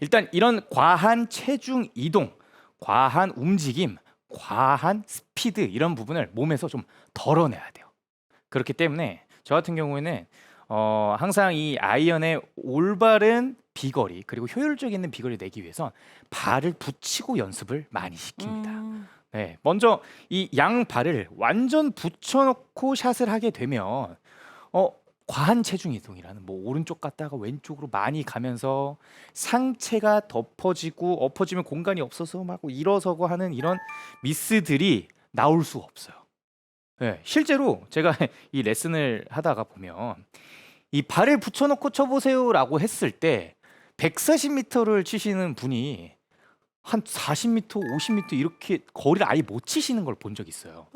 일단 이런 과한 체중 이동, 과한 움직임, 과한 스피드 이런 부분을 몸에서 좀 덜어내야 돼요. 그렇기 때문에 저 같은 경우에는 항상 이 아이언의 올바른 비거리 그리고 효율적 있는 비거리 내기 위해서 발을 붙이고 연습을 많이 시킵니다. 네, 먼저 이 양 발을 완전 붙여놓고 샷을 하게 되면 과한 체중 이동이라는 뭐 오른쪽 갔다가 왼쪽으로 많이 가면서 상체가 덮어지고 엎어지면 공간이 없어서 막 일어서고 하는 이런 미스들이 나올 수가 없어요. 네, 실제로 제가 이 레슨을 하다가 보면 이 발을 붙여놓고 쳐보세요라고 했을 때 140m를 치시는 분이 한 40m, 50m 이렇게 거리를 아예 못 치시는 걸 본 적이 있어요.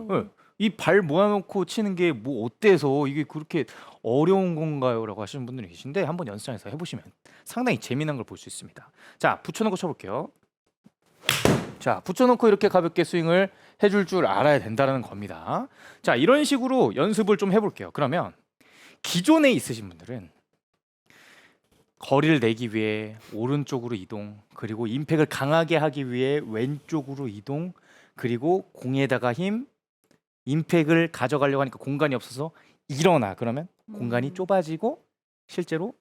네, 이 발 모아놓고 치는 게 뭐 어때서 이게 그렇게 어려운 건가요?라고 하시는 분들이 계신데 한번 연습장에서 해보시면 상당히 재미난 걸 볼 수 있습니다. 자, 붙여놓고 쳐볼게요. 자, 붙여놓고 이렇게 가볍게 스윙을 해줄 줄 알아야 된다는 겁니다. 자, 이런 식으로 연습을 좀 해볼게요. 그러면 기존에 있으신 분들은 거리를 내기 위해 오른쪽으로 이동, 그리고 임팩을 강하게 하기 위해 왼쪽으로 이동, 그리고 공에다가 힘, 임팩을 가져가려고 하니까 공간이 없어서 일어나. 그러면 공간이 좁아지고 실제로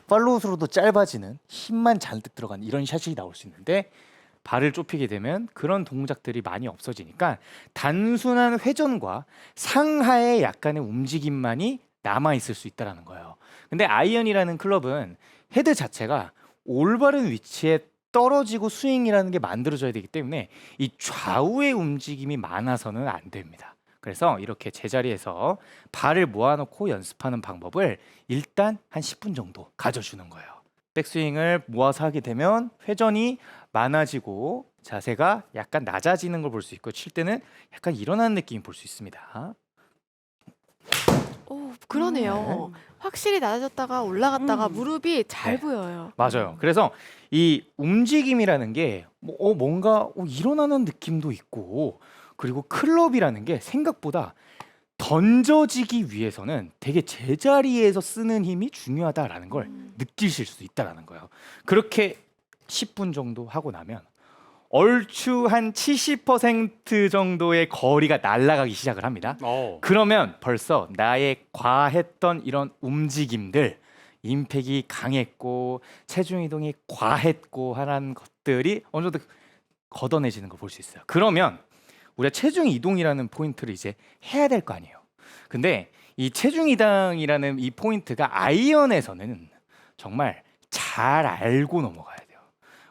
팔로우스로도 짧아지는 힘만 잔뜩 들어간 이런 샷이 나올 수 있는데 발을 좁히게 되면 그런 동작들이 많이 없어지니까 단순한 회전과 상하의 약간의 움직임만이 남아 있을 수 있다는 거예요. 근데 아이언이라는 클럽은 헤드 자체가 올바른 위치에 떨어지고 스윙이라는 게 만들어져야 되기 때문에 이 좌우의 움직임이 많아서는 안 됩니다. 그래서 이렇게 제자리에서 발을 모아놓고 연습하는 방법을 일단 한 10분 정도 가져주는 거예요. 백스윙을 모아서 하게 되면 회전이 많아지고 자세가 약간 낮아지는 걸 볼 수 있고 칠 때는 약간 일어나는 느낌이 볼 수 있습니다. 오, 그러네요. 확실히 낮아졌다가 올라갔다가 무릎이 잘 네. 보여요. 맞아요. 그래서 이 움직임이라는 게 뭔가 일어나는 느낌도 있고 그리고 클럽이라는 게 생각보다 던져지기 위해서는 되게 제자리에서 쓰는 힘이 중요하다라는 걸 느끼실 수 있다라는 거예요. 그렇게 10분 정도 하고 나면 얼추 한 70% 정도의 거리가 날아가기 시작을 합니다. 그러면 벌써 나의 과했던 이런 움직임들, 임팩이 강했고 체중 이동이 과했고 하는 것들이 어느 정도 걷어내지는 걸 볼 수 있어요. 그러면 우리가 체중 이동이라는 포인트를 이제 해야 될 거 아니에요. 근데 이 체중 이동이라는 이 포인트가 아이언에서는 정말 잘 알고 넘어가야 돼요.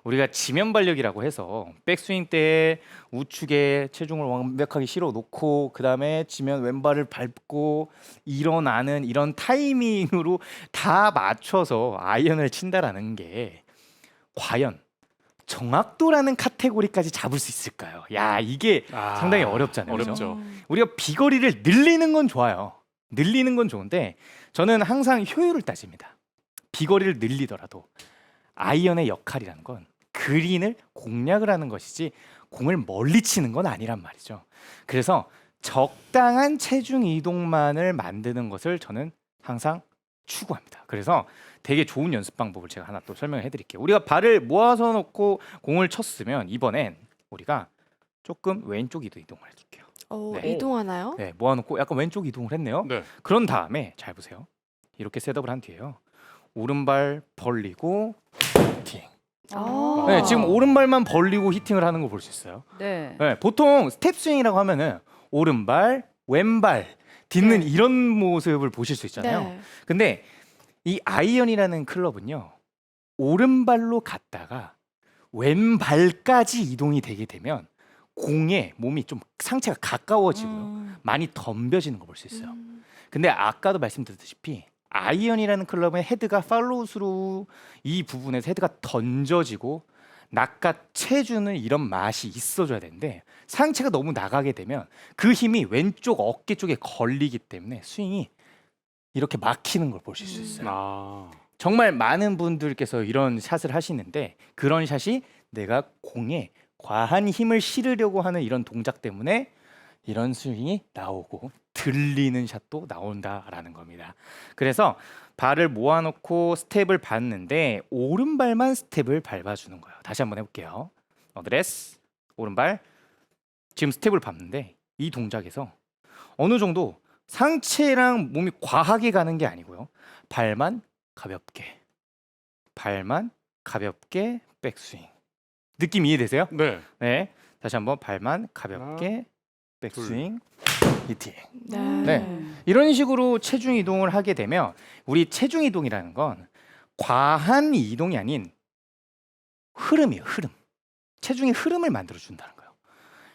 우리가 지면 발력이라고 해서 백스윙 때 우측에 체중을 완벽하게 실어 놓고 그 다음에 지면 왼발을 밟고 일어나는 이런 타이밍으로 다 맞춰서 아이언을 친다라는 게 과연 정확도라는 카테고리까지 잡을 수 있을까요? 야, 이게 상당히 어렵잖아요. 그죠? 어렵죠. 우리가 비거리를 늘리는 건 좋아요. 늘리는 건 좋은데 저는 항상 효율을 따집니다. 비거리를 늘리더라도 아이언의 역할이라는 건 그린을 공략을 하는 것이지 공을 멀리 치는 건 아니란 말이죠. 그래서 적당한 체중 이동만을 만드는 것을 저는 항상 추구합니다. 그래서 되게 좋은 연습 방법을 제가 하나 또 설명을 해드릴게요. 우리가 발을 모아서 놓고 공을 쳤으면 이번엔 우리가 조금 왼쪽 이동을 해줄게요. 네. 이동하나요? 네, 모아놓고 약간 왼쪽 이동을 했네요. 네. 그런 다음에 잘 보세요. 이렇게 셋업을 한 뒤에요. 오른발 벌리고 히팅. 네, 지금 오른발만 벌리고 히팅을 하는 걸 볼 수 있어요. 네. 네, 보통 스텝 스윙이라고 하면은 오른발, 왼발 딛는 이런 모습을 보실 수 있잖아요. 네. 근데 이 아이언이라는 클럽은요, 오른발로 갔다가 왼발까지 이동이 되게 되면 공에 몸이 좀 상체가 가까워지고요, 많이 덤벼지는 걸 볼 수 있어요. 근데 아까도 말씀드렸다시피 아이언이라는 클럽의 헤드가 팔로우스루 이 부분에서 헤드가 던져지고 낚아채주는 이런 맛이 있어줘야 되는데 상체가 너무 나가게 되면 그 힘이 왼쪽 어깨 쪽에 걸리기 때문에 스윙이 이렇게 막히는 걸 보실 수 있어요. 정말 많은 분들께서 이런 샷을 하시는데 그런 샷이 내가 공에 과한 힘을 실으려고 하는 이런 동작 때문에 이런 스윙이 나오고 들리는 샷도 나온다라는 겁니다. 그래서 발을 모아놓고 스텝을 밟는데 오른발만 스텝을 밟아주는 거예요. 다시 한번 해볼게요. 어드레스 오른발 지금 스텝을 밟는데 이 동작에서 어느 정도 상체랑 몸이 과하게 가는 게 아니고요. 발만 가볍게 백스윙. 느낌 이해되세요? 네. 네. 다시 한번 발만 가볍게 백스윙 히팅. 네. 이런 식으로 체중 이동을 하게 되면 우리 체중 이동이라는 건 과한 이동이 아닌 흐름이에요. 흐름. 체중의 흐름을 만들어 준다는 거예요.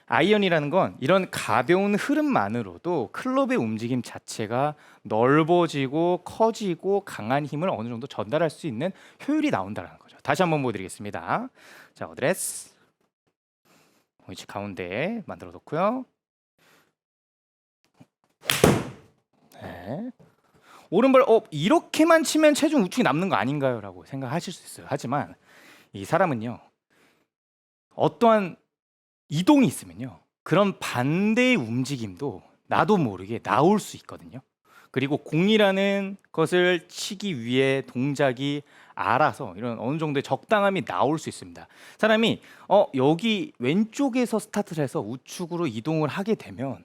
아이언이라는 건 이런 가벼운 흐름만으로도 클럽의 움직임 자체가 넓어지고 커지고 강한 힘을 어느 정도 전달할 수 있는 효율이 나온다는 거죠. 다시 한번 보여드리겠습니다. 자, 어드레스 위치 가운데 만들어 놓고요. 네. 오른발 이렇게만 치면 체중 우측이 남는 거 아닌가요? 라고 생각하실 수 있어요. 하지만 이 사람은요. 어떠한 이동이 있으면요. 그런 반대의 움직임도 나도 모르게 나올 수 있거든요. 그리고 공이라는 것을 치기 위해 동작이 알아서 이런 어느 정도의 적당함이 나올 수 있습니다. 사람이 여기 왼쪽에서 스타트를 해서 우측으로 이동을 하게 되면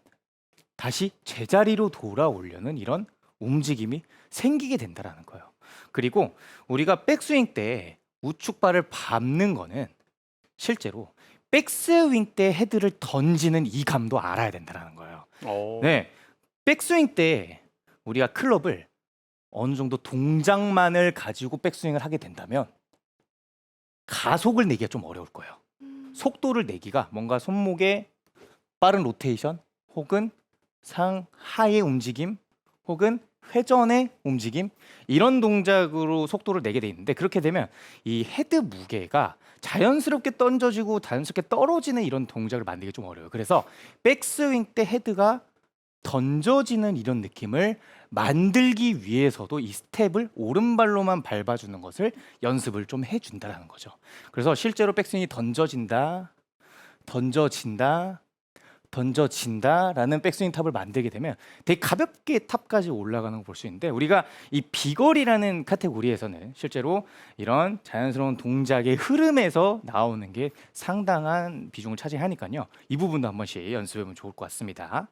다시 제자리로 돌아오려는 이런 움직임이 생기게 된다는 거예요. 그리고 우리가 백스윙 때 우측 발을 밟는 거는 실제로 백스윙 때 헤드를 던지는 이 감도 알아야 된다는 거예요. 네, 백스윙 때 우리가 클럽을 어느 정도 동작만을 가지고 백스윙을 하게 된다면 가속을 내기가 좀 어려울 거예요. 속도를 내기가 뭔가 손목에 빠른 로테이션 혹은 상하의 움직임 혹은 회전의 움직임 이런 동작으로 속도를 내게 돼 있는데 그렇게 되면 이 헤드 무게가 자연스럽게 던져지고 자연스럽게 떨어지는 이런 동작을 만들기 좀 어려워요. 그래서 백스윙 때 헤드가 던져지는 이런 느낌을 만들기 위해서도 이 스텝을 오른발로만 밟아주는 것을 연습을 좀 해준다는 거죠. 그래서 실제로 백스윙이 던져진다라는 백스윙 탑을 만들게 되면 되게 가볍게 탑까지 올라가는 걸 볼 수 있는데 우리가 이 비거리라는 카테고리에서는 실제로 이런 자연스러운 동작의 흐름에서 나오는 게 상당한 비중을 차지하니까요. 이 부분도 한 번씩 연습해보면 좋을 것 같습니다.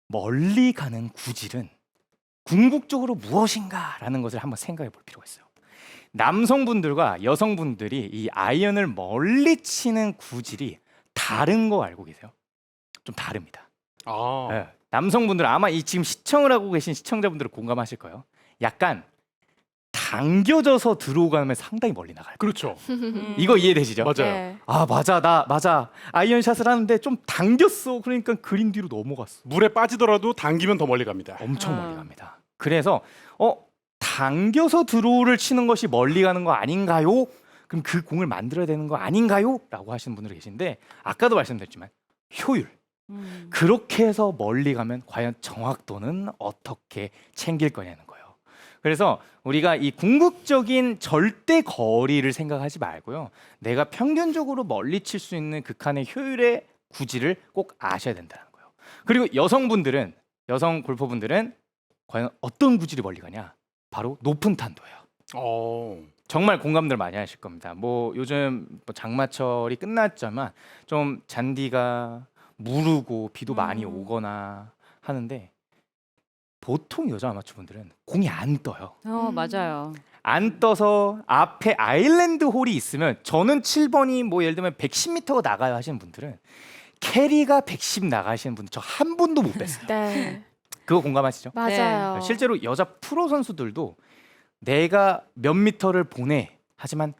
멀리 가는 구질은 궁극적으로 무엇인가라는 것을 한번 생각해 볼 필요가 있어요. 남성분들과 여성분들이 이 아이언을 멀리 치는 구질이 다른 거 알고 계세요? 좀 다릅니다. 네. 남성분들 아마 이 지금 시청을 하고 계신 시청자분들은 공감하실 거예요. 약간 당겨져서 들어오가면 상당히 멀리 나가요. 그렇죠. 이거 이해되시죠? 맞아요. 네. 맞아. 아이언샷을 하는데 좀 당겼어. 그러니까 그린 뒤로 넘어갔어. 물에 빠지더라도 당기면 더 멀리 갑니다. 엄청 멀리 갑니다. 그래서 당겨서 드로우를 치는 것이 멀리 가는 거 아닌가요? 그럼 그 공을 만들어야 되는 거 아닌가요? 라고 하시는 분들이 계신데 아까도 말씀드렸지만 효율. 그렇게 해서 멀리 가면 과연 정확도는 어떻게 챙길 거냐는 거예요. 그래서 우리가 이 궁극적인 절대 거리를 생각하지 말고요. 내가 평균적으로 멀리 칠 수 있는 극한의 효율의 구질을 꼭 아셔야 된다는 거예요. 그리고 여성 골퍼분들은 과연 어떤 구질이 멀리 가냐? 바로 높은 탄도예요. 정말 공감들 많이 하실 겁니다. 뭐 요즘 장마철이 끝났지만 좀 잔디가 무르고 비도 많이 오거나 하는데 보통 여자 아마추어분들은 공이 안 떠요. 맞아요. 안 떠서 앞에 아일랜드 홀이 있으면 저는 7번이 뭐 예를 들면 110m가 나가요 하시는 분들은 캐리가 110 나가시는 분들 저 한 분도 못 뺐어요. 네. 그거 공감하시죠? 맞아요. 실제로 여자 프로 선수들도 내가 몇 미터를 보내 하지만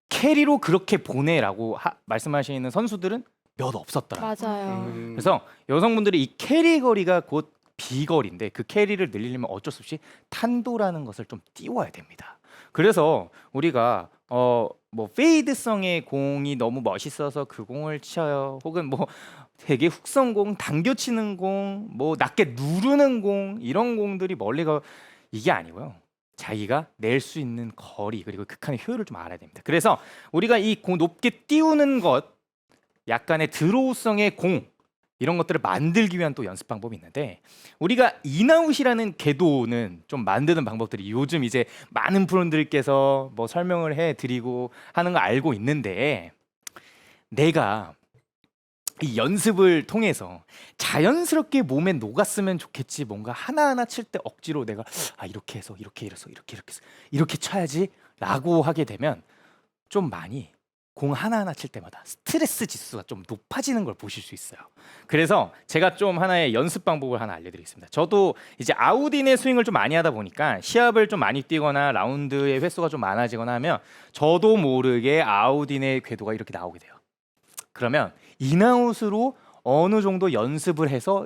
캐리로 그렇게 보내라고 말씀하시는 선수들은 몇 없었더라고요. 맞아요. 그래서 여성분들이 이 캐리 거리가 곧 비거리인데 그 캐리를 늘리려면 어쩔 수 없이 탄도라는 것을 좀 띄워야 됩니다. 그래서 우리가 뭐 페이드성의 공이 너무 멋있어서 그 공을 쳐요. 혹은 뭐 되게 훅성공, 당겨치는 공, 뭐 낮게 누르는 공 이런 공들이 멀리 가 이게 아니고요. 자기가 낼 수 있는 거리 그리고 극한의 효율을 좀 알아야 됩니다. 그래서 우리가 이 공 높게 띄우는 것 약간의 드로우성의 공 이런 것들을 만들기 위한 또 연습 방법이 있는데 우리가 인아웃이라는 궤도는 좀 만드는 방법들이 요즘 이제 많은 프로들께서 뭐 설명을 해드리고 하는 거 알고 있는데 내가 이 연습을 통해서 자연스럽게 몸에 녹았으면 좋겠지. 뭔가 하나하나 칠 때 억지로 내가 이렇게 해서 이렇게 해서 해서 이렇게 쳐야지라고 하게 되면 좀 많이 공 하나하나 칠 때마다 스트레스 지수가 좀 높아지는 걸 보실 수 있어요. 그래서 제가 좀 하나의 연습 방법을 하나 알려드리겠습니다. 저도 이제 아웃인의 스윙을 좀 많이 하다 보니까 시합을 좀 많이 뛰거나 라운드의 횟수가 좀 많아지거나 하면 저도 모르게 아웃인의 궤도가 이렇게 나오게 돼요. 그러면 인아웃으로 어느 정도 연습을 해서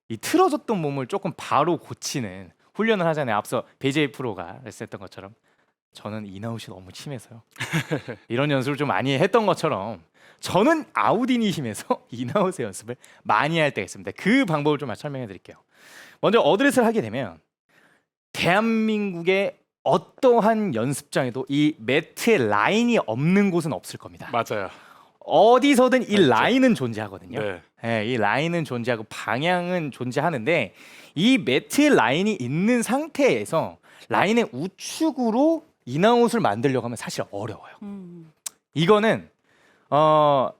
이 틀어졌던 몸을 조금 바로 고치는 훈련을 하잖아요. 앞서 배재희 프로가 했던 것처럼 저는 인아웃이 너무 심해서요. 이런 연습을 좀 많이 했던 것처럼 저는 아웃인이 심해서 인아웃의 연습을 많이 할 때가 있습니다. 그 방법을 좀 설명해 드릴게요. 먼저 어드레스를 하게 되면 대한민국의 어떠한 연습장에도 이 매트의 라인이 없는 곳은 없을 겁니다. 맞아요. 어디서든 이 맞죠. 라인은 존재하거든요. 네. 네, 이 라인은 존재하고 방향은 존재하는데 이 매트의 라인이 있는 상태에서 라인의 우측으로 인아웃을 만들려고 하면 사실 어려워요. 이거는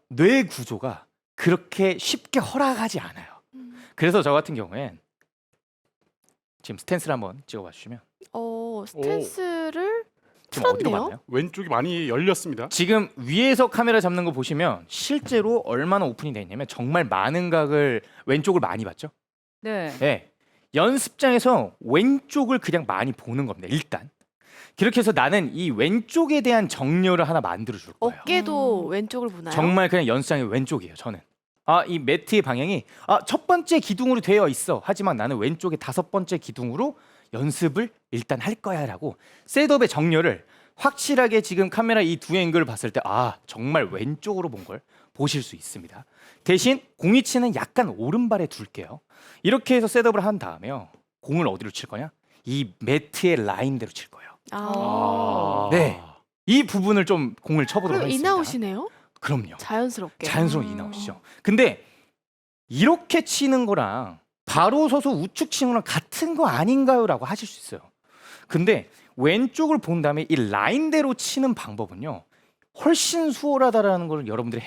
뇌 구조가 그렇게 쉽게 허락하지 않아요. 그래서 저 같은 경우엔 지금 스탠스를 한번 찍어봐 주시면 스탠스를 지금 어디로 풀었네요? 갔나요? 왼쪽이 많이 열렸습니다. 지금 위에서 카메라 잡는 거 보시면 실제로 얼마나 오픈이 돼 있냐면 정말 많은 각을 왼쪽을 많이 봤죠. 네. 네. 연습장에서 왼쪽을 그냥 많이 보는 겁니다. 일단 그렇게 해서 나는 이 왼쪽에 대한 정렬을 하나 만들어 줄 거예요. 어깨도 왼쪽을 보나요? 정말 그냥 연습장의 왼쪽이에요. 저는 이 매트의 방향이 첫 번째 기둥으로 되어 있어. 하지만 나는 왼쪽에 다섯 번째 기둥으로 연습을 일단 할 거야라고 셋업의 정렬을 확실하게 지금 카메라 이 두 앵글을 봤을 때 정말 왼쪽으로 본 걸 보실 수 있습니다. 대신 공이치는 약간 오른발에 둘게요. 이렇게 해서 셋업을 한 다음에요. 공을 어디로 칠 거냐? 이 매트의 라인대로 칠 거예요. 네. 이 부분을 좀 공을 쳐보도록 그럼 하겠습니다. 인아웃이네요? 그럼요. 자연스럽게. 자연스러운 인아웃이죠. 근데 이렇게 치는 거랑 바로 서서 우측 치는 거랑 같은 거 아닌가요? 라고 하실 수 있어요. 근데 왼쪽을 본 다음에 이 라인대로 치는 방법은요. 훨씬 수월하다라는 걸 여러분들이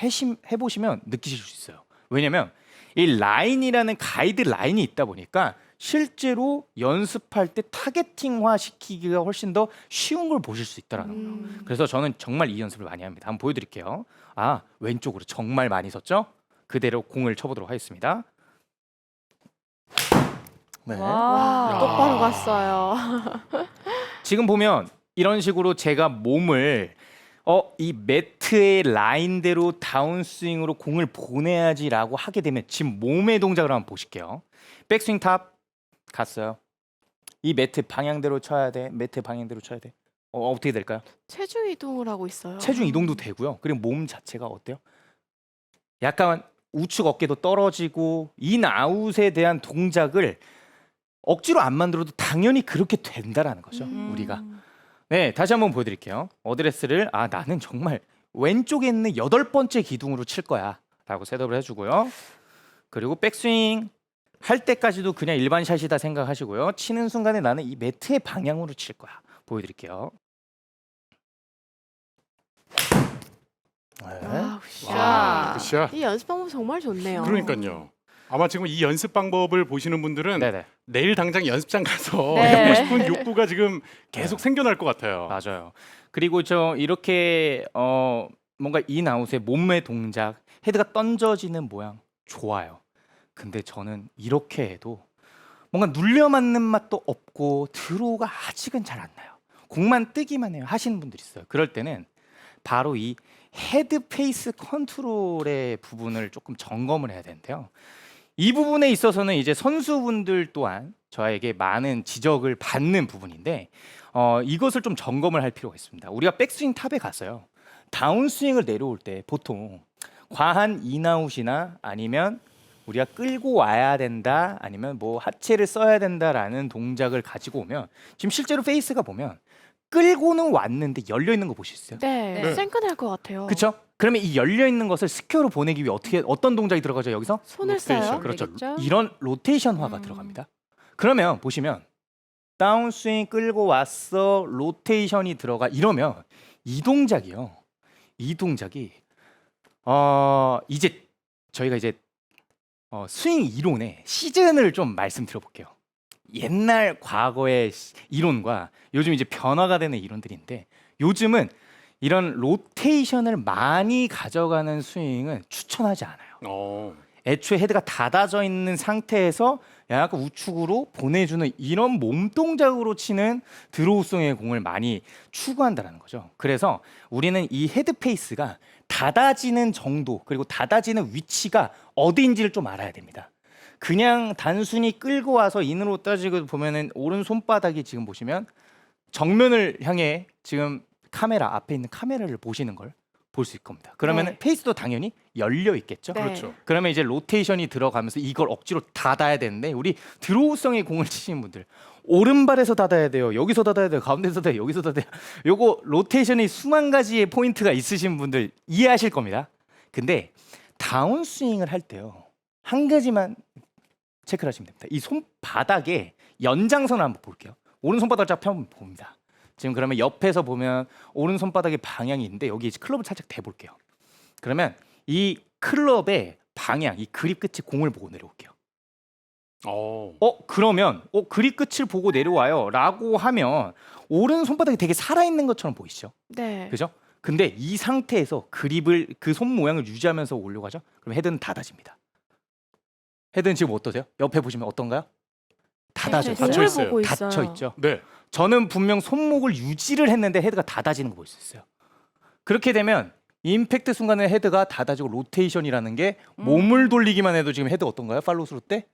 해보시면 느끼실 수 있어요. 왜냐면 이 라인이라는 가이드 라인이 있다 보니까 실제로 연습할 때 타겟팅화 시키기가 훨씬 더 쉬운 걸 보실 수 있다라는 거예요. 그래서 저는 정말 이 연습을 많이 합니다. 한번 보여드릴게요. 왼쪽으로 정말 많이 섰죠? 그대로 공을 쳐보도록 하겠습니다. 네. 와. 똑바로 갔어요. 지금 보면 이런 식으로 제가 몸을 이 매트의 라인대로 다운스윙으로 공을 보내야지라고 하게 되면 지금 몸의 동작을 한번 보실게요. 백스윙 탑 갔어요. 이 매트 방향대로 쳐야 돼. 매트 방향대로 쳐야 돼. 어떻게 될까요? 체중 이동을 하고 있어요. 체중 이동도 되고요. 그리고 몸 자체가 어때요? 약간 우측 어깨도 떨어지고 인아웃에 대한 동작을 억지로 안 만들어도 당연히 그렇게 된다라는 거죠. 우리가. 네, 다시 한번 보여드릴게요. 어드레스를 나는 정말 왼쪽에 있는 8번째 기둥으로 칠 거야 라고 셋업을 해주고요. 그리고 백스윙 할 때까지도 그냥 일반 샷이다 생각하시고요. 치는 순간에 나는 이 매트의 방향으로 칠 거야. 보여드릴게요. 와, 굿샷. 이 연습 방법 정말 좋네요. 그러니까요. 아마 지금 이 연습 방법을 보시는 분들은 네네. 내일 당장 연습장 가서 네. 해보고 싶은 욕구가 지금 계속 생겨날 것 같아요. 맞아요. 그리고 저 이렇게 뭔가 인아웃의 몸의 동작, 헤드가 던져지는 모양 좋아요. 근데 저는 이렇게 해도 뭔가 눌려 맞는 맛도 없고 드로우가 아직은 잘 안 나요. 공만 뜨기만 해요 하시는 분들이 있어요. 그럴 때는 바로 이 헤드 페이스 컨트롤의 부분을 조금 점검을 해야 되는데요. 이 부분에 있어서는 이제 선수분들 또한 저에게 많은 지적을 받는 부분인데 이것을 좀 점검을 할 필요가 있습니다. 우리가 백스윙 탑에 가서요. 다운스윙을 내려올 때 보통 과한 인아웃이나 아니면 우리가 끌고 와야 된다 아니면 뭐 하체를 써야 된다라는 동작을 가지고 오면 지금 실제로 페이스가 보면 끌고는 왔는데 열려 있는 거 보실 수 있어요? 네, 네. 생끈할 것 같아요. 그렇죠? 그러면 이 열려 있는 것을 스퀘어로 보내기 위해 어떤 동작이 들어가죠 여기서? 손을 로테이션. 써요. 그렇죠. 되겠죠? 이런 로테이션화가 들어갑니다. 그러면 보시면 다운스윙 끌고 왔어 로테이션이 들어가 이러면 이 동작이요. 이 동작이 이제 저희가 이제 스윙 이론의 시즌을 좀 말씀드려볼게요. 옛날 과거의 이론과 요즘 이제 변화가 되는 이론들인데 요즘은 이런 로테이션을 많이 가져가는 스윙은 추천하지 않아요. 애초에 헤드가 닫아져 있는 상태에서 약간 우측으로 보내주는 이런 몸 동작으로 치는 드로우성의 공을 많이 추구한다는 거죠. 그래서 우리는 이 헤드 페이스가 닫아지는 정도 그리고 닫아지는 위치가 어디인지를 좀 알아야 됩니다. 그냥 단순히 끌고 와서 인으로 따지고 보면은 오른 손바닥이 지금 보시면 정면을 향해 지금 카메라 앞에 있는 카메라를 보시는 걸 볼 수 있을 겁니다. 그러면 네. 페이스도 당연히 열려 있겠죠. 네. 그렇죠. 그러면 이제 로테이션이 들어가면서 이걸 억지로 닫아야 되는데 우리 드로우성의 공을 치시는 분들 오른발에서 닫아야 돼요. 여기서 닫아야 돼요. 가운데서 닫아요. 여기서 닫아요. 요거 로테이션이 수만 가지의 포인트가 있으신 분들 이해하실 겁니다. 근데 다운스윙을 할 때요. 한 가지만 체크를 하시면 됩니다. 이 손바닥에 연장선을 한번 볼게요. 오른손바닥 잡혀 한번 봅니다. 지금 그러면 옆에서 보면 오른손바닥의 방향이 있는데 여기 이제 클럽을 살짝 대볼게요. 그러면 이 클럽의 방향, 이 그립 끝이 공을 보고 내려올게요. 그러면 그립 끝을 보고 내려와요 라고 하면 오른손바닥이 되게 살아있는 것처럼 보이시죠? 네. 그죠? 근데 이 상태에서 그립을 그 손 모양을 유지하면서 올려가죠? 그럼 헤드는 닫아집니다. 헤드는 지금 어떠세요? 옆에 보시면 어떤가요? 닫아져 닫혀 공을 있어요. 보고 있어요. 닫혀 있죠. 네. 저는 분명 손목을 유지를 했는데 헤드가 닫아지는 거 볼 수 있어요. 그렇게 되면 임팩트 순간에 헤드가 닫아지고 로테이션이라는 게 몸을 돌리기만 해도 지금 헤드 어떤가요? 팔로우 스루 때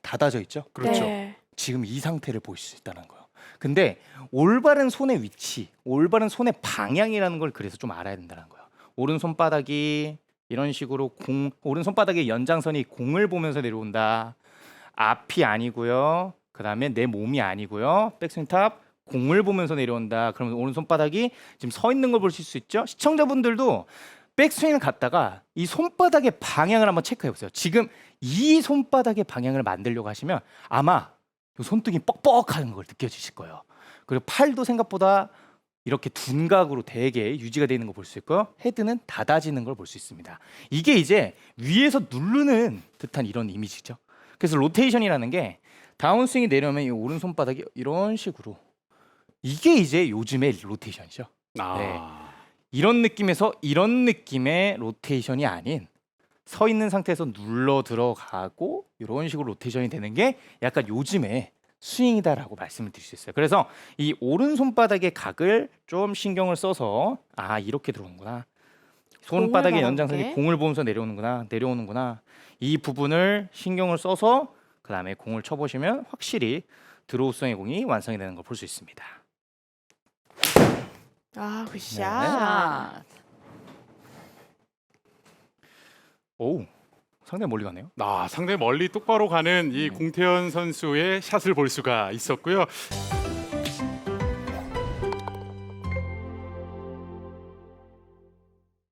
닫아져 있죠. 그렇죠. 네. 지금 이 상태를 보실 수 있다는 거예요. 근데 올바른 손의 위치, 올바른 손의 방향이라는 걸 그래서 좀 알아야 된다는 거예요. 오른 손바닥이 이런 식으로 오른 손바닥의 연장선이 공을 보면서 내려온다. 앞이 아니고요. 그다음에 내 몸이 아니고요. 백스윙 탑 공을 보면서 내려온다. 그러면 오른 손바닥이 지금 서 있는 걸 보실 수 있죠. 시청자분들도 백스윙을 갔다가 이 손바닥의 방향을 한번 체크해 보세요. 지금 이 손바닥의 방향을 만들려고 하시면 아마 이 손등이 뻑뻑하는 걸 느껴지실 거예요. 그리고 팔도 생각보다 이렇게 둔각으로 되게 유지가 되는 걸 볼 수 있고요. 헤드는 닫아지는 걸 볼 수 있습니다. 이게 이제 위에서 누르는 듯한 이런 이미지죠. 그래서 로테이션이라는 게 다운스윙이 내려오면 이 오른 손바닥이 이런 식으로 이게 이제 요즘의 로테이션이죠. 네. 이런 느낌에서 이런 느낌의 로테이션이 아닌 서 있는 상태에서 눌러 들어가고 이런 식으로 로테이션이 되는 게 약간 요즘의 스윙이다라고 말씀을 드릴 수 있어요. 그래서 이 오른 손바닥의 각을 좀 신경을 써서 이렇게 들어오는구나. 손바닥의 공을 연장선이 바라보게. 공을 보면서 내려오는구나. 이 부분을 신경을 써서 그다음에 공을 쳐보시면 확실히 드로우성의 공이 완성이 되는 걸 볼 수 있습니다. 굿샷. 자, 오, 상당히 멀리 가네요. 상당히 멀리 똑바로 가는 이 공태현 선수의 샷을 볼 수가 있었고요.